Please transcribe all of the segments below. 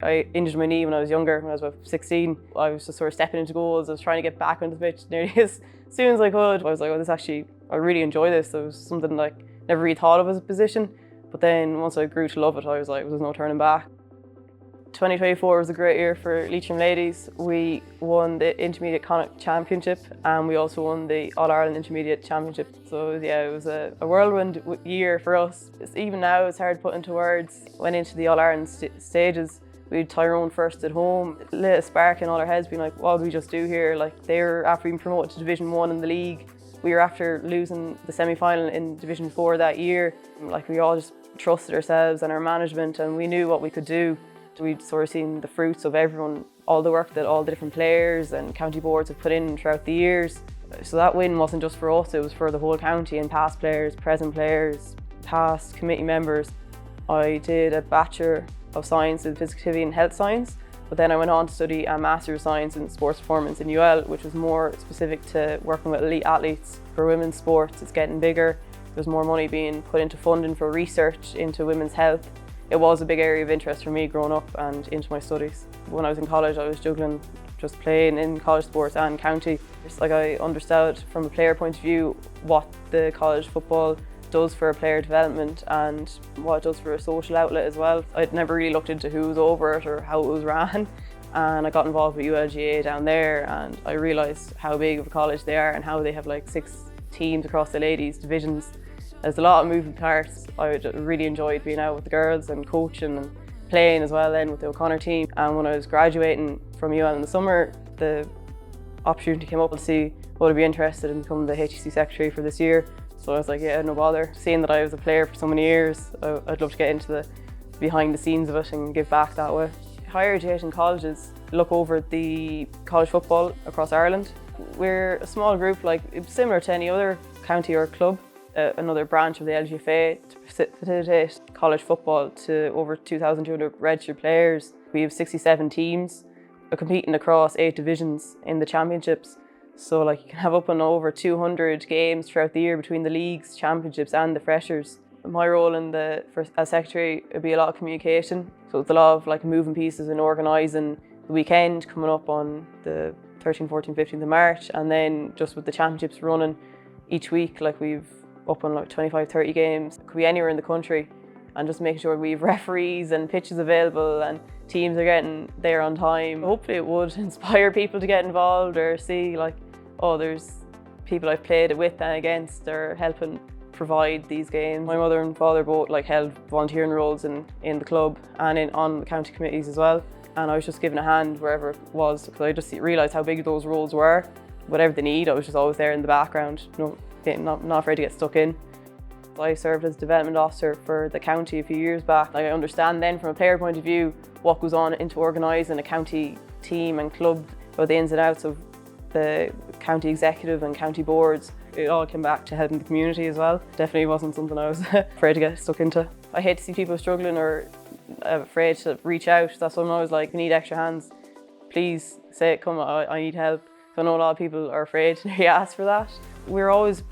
I injured my knee when I was younger, when I was about 16. I was just sort of stepping into goals. I was trying to get back onto the pitch nearly as soon as I could. I was like, oh, I really enjoy this. It was something like never really thought of as a position. But then once I grew to love it, I was like, there's no turning back. 2024 was a great year for Leitrim ladies. We won the Intermediate Connacht Championship and we also won the All-Ireland Intermediate Championship. So yeah, it was a whirlwind year for us. Even now it's hard to put into words. Went into the All-Ireland stages. We had Tyrone first at home. It lit a spark in all our heads being like, what did we just do here? Like they were after being promoted to Division 1 in the league. We were after losing the semi-final in Division 4 that year. Like we all just trusted ourselves and our management and we knew what we could do. We'd sort of seen the fruits of everyone, all the work that all the different players and county boards have put in throughout the years. So that win wasn't just for us, it was for the whole county and past players, present players, past committee members. I did a Bachelor of Science in Physical Activity and Health Science, but then I went on to study a Master of Science in Sports Performance in UL, which was more specific to working with elite athletes. For women's sports, it's getting bigger. There's more money being put into funding for research into women's health. It was a big area of interest for me growing up and into my studies. When I was in college, I was juggling just playing in college sports and county. Just like I understood from a player point of view what the college football does for player development and what it does for a social outlet as well. I'd never really looked into who was over it or how it was ran. And I got involved with ULGA down there and I realised how big of a college they are and how they have like 6 teams across the ladies divisions. There's a lot of moving parts. I really enjoyed being out with the girls and coaching and playing as well then with the O'Connor team. And when I was graduating from UL in the summer, the opportunity came up to see would I be interested in becoming the HEC secretary for this year. So I was like, yeah, no bother. Seeing that I was a player for so many years, I'd love to get into the behind the scenes of it and give back that way. Higher education colleges look over the college football across Ireland. We're a small group, like similar to any other county or club. Another branch of the LGFA to facilitate college football to over 2,200 registered players. We have 67 teams competing across 8 divisions in the championships. So like you can have up and over 200 games throughout the year between the leagues, championships and the freshers. My role as secretary would be a lot of communication. So it's a lot of like moving pieces and organising the weekend coming up on the 13th, 14th, 15th of March, and then just with the championships running each week, like we've up on like 25, 30 games. It could be anywhere in the country, and just making sure we have referees and pitches available and teams are getting there on time. Hopefully it would inspire people to get involved or see like, oh, there's people I've played it with and against or helping provide these games. My mother and father both like held volunteering roles in the club and on the county committees as well. And I was just given a hand wherever it was because I just realised how big those roles were. Whatever they need, I was just always there in the background. Not afraid to get stuck in. I served as development officer for the county a few years back. Like I understand then from a player point of view what goes on into organising a county team and club, about the ins and outs of the county executive and county boards. It all came back to helping the community as well. Definitely wasn't something I was afraid to get stuck into. I hate to see people struggling or afraid to reach out. That's when I was like, we need extra hands. Please say it, come, I need help. So I know a lot of people are afraid to ask for that. We're always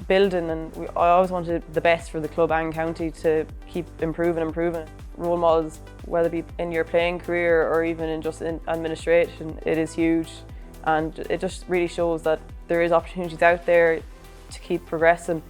building and I always wanted the best for the club and county to keep improving. Role models, whether it be in your playing career or even in just in administration, it is huge. And it just really shows that there is opportunities out there to keep progressing.